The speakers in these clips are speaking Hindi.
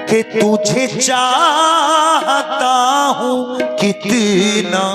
कि तुझे चाहता हूँ कितना।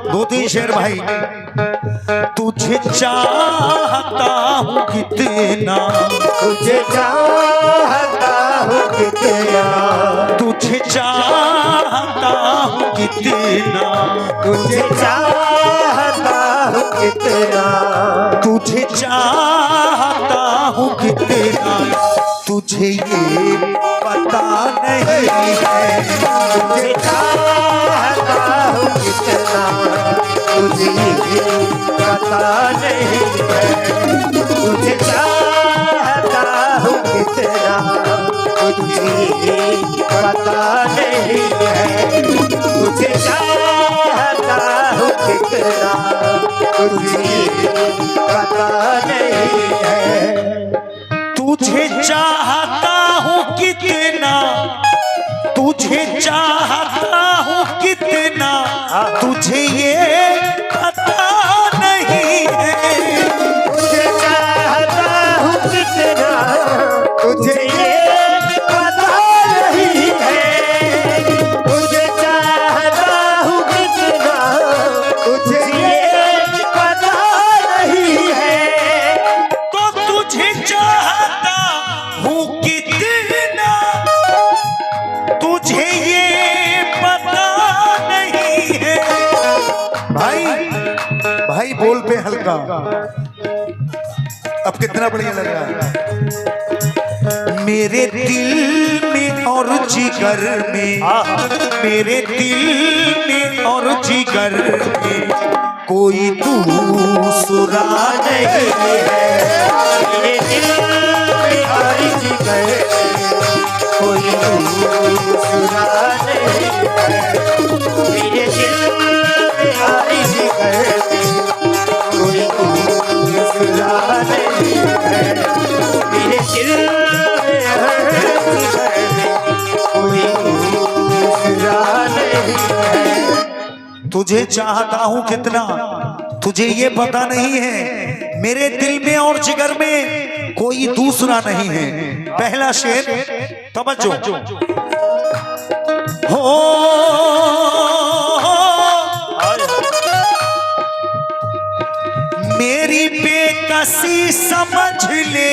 दो तीन शेर भाई। तुझे चाहता हूँ कितना, तुझे चाहता हूँ कितना, तुझे चाहता हूँ कितना, तुझे चाहता हूँ कितना, तुझे चाहता हूँ कितना, तुझे ये पता नहीं है। तुझे चाहता हूँ कितना, तुझे ये पता नहीं है। तुझे चाहता हूँ कितना, तुझे ये पता नहीं है। तुझे चाहता हूँ कितना, तुझे ये पता नहीं है। तुझे चाहता हूँ कितना, तुझे चाहता हूँ कितना, तुझे ये पता नहीं है। तुझे चाहता हूँ कितना, तुझे ये पता नहीं है। तुझे चाहता हूँ कितना, तुझे ये पता नहीं है। तो तुझे चाहता हूँ कितना, तुझे ये पता नहीं है। भाई भाई बोल पे हल्का, अब कितना बढ़िया लग रहा है। मेरे दिल में और जिगर में, मेरे दिल में और जिगर में कोई दूसरा नहीं है। मेरे दिल में और जिगर कोई दूसरा नहीं है। मेरे दिल में और जिगर कोई दूसरा नहीं है। मेरे दिल में और जिगर कोई दूसरा नहीं है। तुझे चाहता हूँ कितना, तुझे ये पता नहीं है। मेरे दिल में और जिगर में कोई दूसरा नहीं है। पहला शेर तवज्जो। हो मेरी बेकसी समझ ले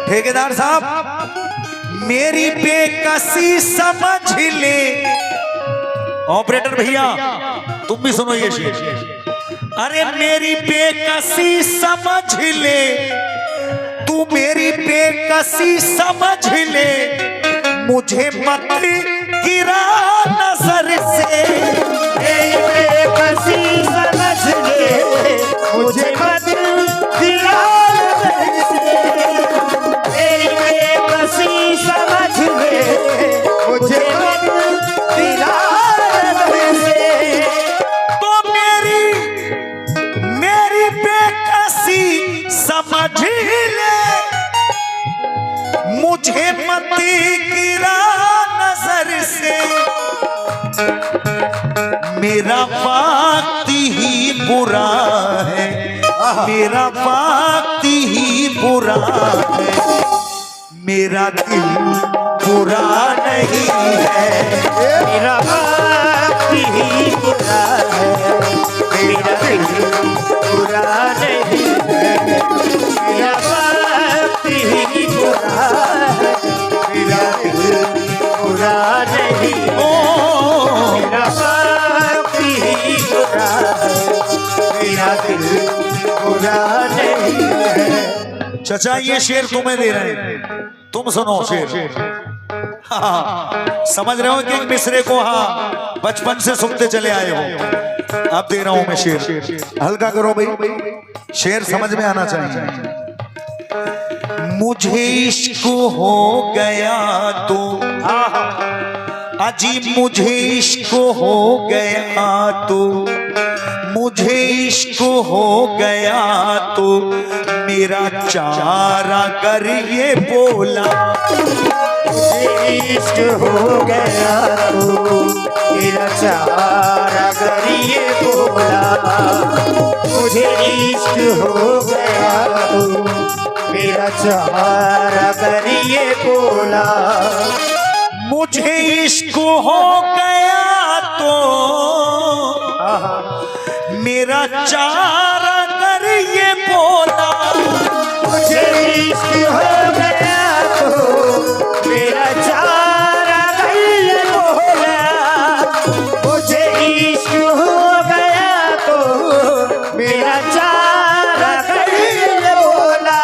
ठेकेदार साहब, मेरी बेकसी समझ ले। ऑपरेटर भैया तुम भी सुनो ये शेर। अरे मेरी बेकसी समझ ले, तू मेरी बेकसी समझ ले, मुझे मत गिरा नजर से। मेरी बेकसी समझ ले, मुझे मत गिरा नजर से। मेरी बेकसी समझ ले, मुझे मत गिरा नजर से। तो मेरी बेकसी समझ ले, मुझे मत गिरा नजर से। मेरा वक्त ही बुरा है, मेरा वक्त ही बुरा है, मेरा दिल बुरा नहीं है। मेरा वक्त ही बुरा है, मेरा दिल बुरा नहीं है। मेरा वक्त ही बुरा है, मेरा दिल बुरा नहीं है। मेरा वक्त ही बुरा है, मेरा दिल बुरा नहीं है। चाचा ये शेर तुम्हें दे रहे हैं, तुम सुनो शेर। हाँ, समझ रहे हो कि मिसरे को हाँ बचपन से सुनते चले आए हो। अब दे रहा हूं मैं शेर, हल्का करो भाई, शेर समझ में आना चाहिए। मुझे इश्क हो गया तो अजी मुझे इश्क हो गया तो, मुझे इश्क हो गया तो मेरा चारा कर ये बोला। मुझे इश्क हो गया तो मेरा चारा कर ये बोला। मुझे इश्क हो गया तो मेरा चारा कर ये बोला। मुझे इश्क हो गया तो मेरा चारा कर ये बोला। मुझे इश्क हो गया तो मेरा चारा कर ये बोला। मुझे इश्क हो गया तो मेरा चारा कर ये बोला।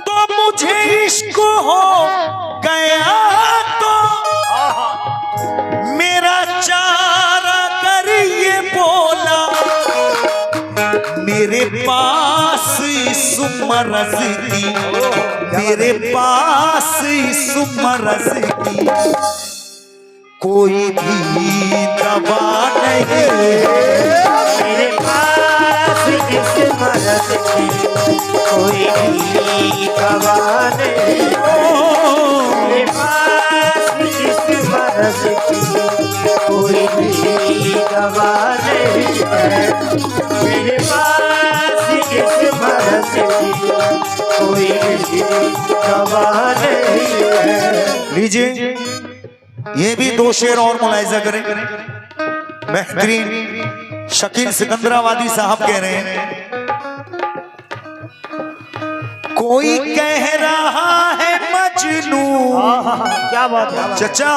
तो मुझे इश्क हो गया तो मेरा चारा कर ये बोला। मेरे पास इस मरज़ की, मेरे पास इस मरज़ की कोई भी दवा नहीं है। मेरे पास इस मरज़ की कोई भी दवा नहीं है। मेरे पास इस मरज़ की कोई भी दवा नहीं है। मेरे पास इस मरज़ की कोई भी दवा नहीं है। लीजिए ये भी दो शेर और मुलाहिजा करें। बेहतरीन शकील सिकंदराबादी साहब कह रहे हैं, कोई कह रहा है मजनू। क्या बात है चचा,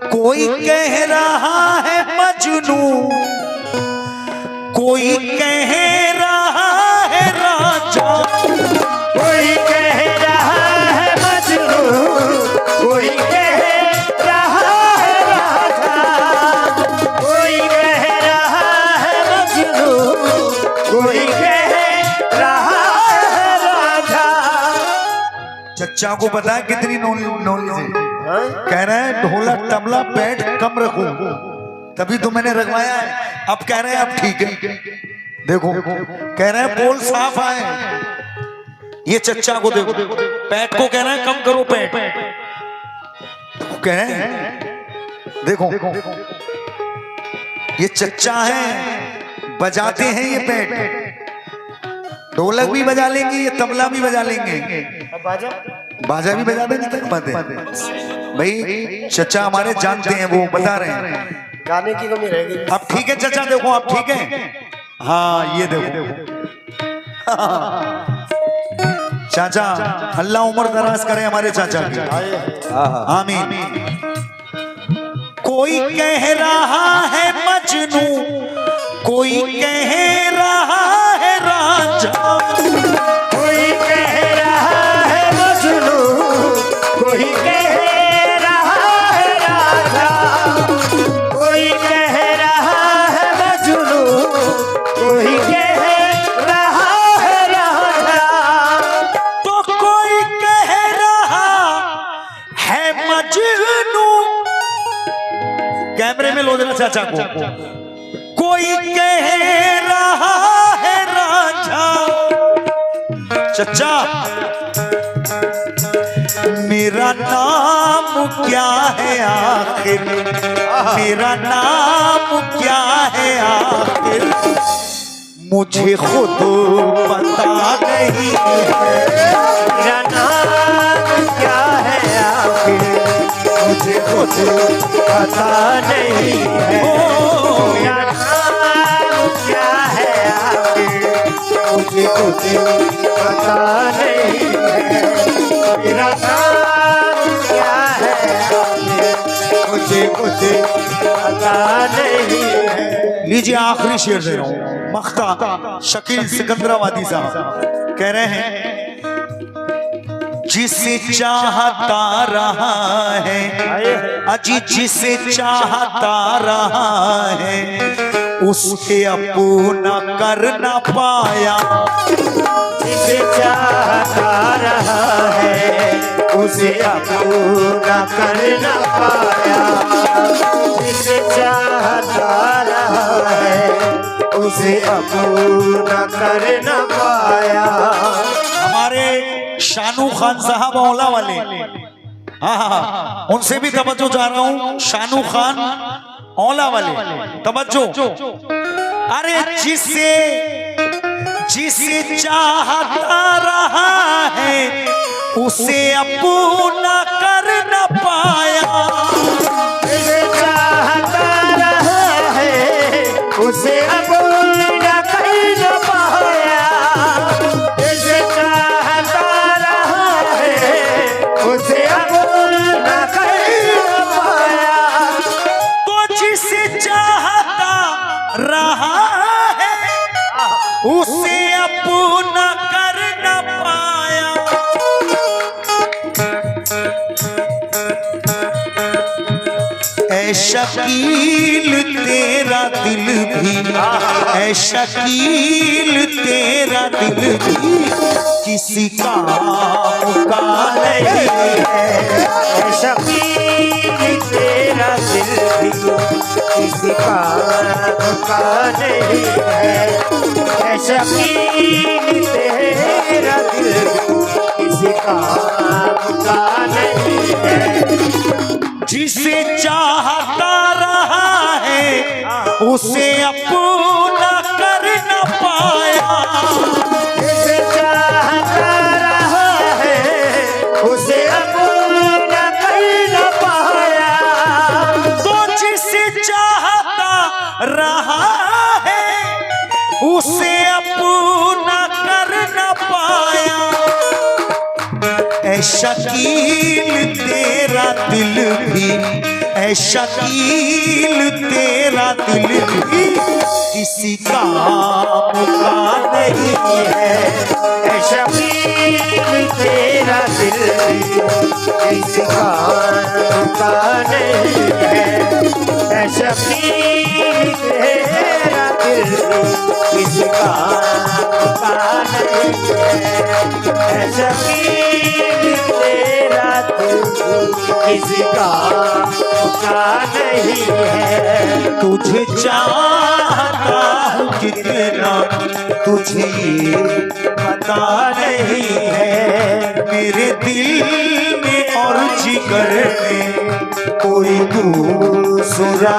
कोई कह रहा है मजनू, कोई कह रहा है राजा। कोई कह रहा है मजनू, कोई कह रहा है राजा। कोई कह रहा है मजनू, कोई कह रहा है राजा। चचा को पता है कितनी नॉलेज है। कह रहे हैं ढोलक तबला पैड कम रखो, तभी तो मैंने रखवाया है। अब कह रहे हैं अब ठीक है। देखो कह रहे हैं बोल साफ आए। ये चचा को देखो, पैड को कह रहे हैं कम करो पैड। कह रहे हैं देखो ये चचा है, बजाते हैं ये पैड। ढोलक भी बजा लेंगे, ये तबला भी बजा लेंगे, बाजा भी बजा देंगे। तक बात है भाई, चचा हमारे जानते हैं, वो बता रहे हैं। गाने की कमी रहेगी। अब ठीक है चचा, देखो आप ठीक है। हाँ ये देखो चाचा, अल्लाह उम्र दराज करे हमारे चाचा की, आमीन। कोई कह रहा है मजनू, कोई कह रहा है राजा। कोई कह रहा है मजनू, कोई कह रहा है राजा। कोई कह रहा है मजनू, कोई कह रहा है राजा। तो कोई कह रहा है मजनू, कैमरे में लो देना चाचा को। कोई कह रहा है राजा। चचा मेरा नाम क्या है आखिर, मेरा नाम क्या है आखिर, मुझे खुद पता नहीं है। मेरा नाम क्या है आखिर, मुझे खुद पता नहीं है। मेरा नाम क्या है आखिर, मुझे खुद पता नहीं है। मेरा नाम क्या है आखिर, मुझे खुद पता नहीं है। लीजिए आखिरी शेर दे रहा हूं, मख्ता शकील सिकंदराबादी साहब कह रहे हैं, जिसे चाहता रहा है, अजी जिसे चाहता रहा है, उसे अपना कर न पाया। जिसे चाहता रहा है उसे अपना कर न पाया। जिसे चाहता रहा है उसे अपना कर न पाया। हमारे शानू खान साहब औला वाले, हाँ, उनसे भी तवज्जो चाह रहा हूँ। शानू खान औला वाले, तवज्जो। अरे जिसे चाहता रहा है उसे अपना कर न पाया। जिसे चाहता रहा है उसे अपना कर न पाया। जिसे चाहता रहा है उसे अपना कर न पाया। तो जिसे चाहता रहा है उसे अपना कर न पाया। ऐ शकील तेरा दिल भी, ऐ शकील तेरा दिल भी किसी काम का नहीं है। ऐ शकील तेरा दिल भी किसी काम का नहीं है। ऐ शकील तेरा दिल भी किसी काम का नहीं है। जिसे चाहता रहा है उसे अपना कर न पाया। जिसे चाहता रहा है उसे अपना कर न पाया। तो जिसे चाहता रहा है उसे अपना कर न पाया। ऐ शकील तेरा दिल भी, ऐ शकील तेरा दिल भी किसी काम का नहीं है। ऐ शकील तेरा दिल भी किसी काम का नहीं है। ऐ शकील तेरा दिल भी किसी काम का नहीं है। ऐ शकील तेरा दिल भी किसी काम का नहीं है। तुझे चाहता हूँ कितना तुझे ये पता नहीं है। मेरे दिल में और जिगर में कोई दूसरा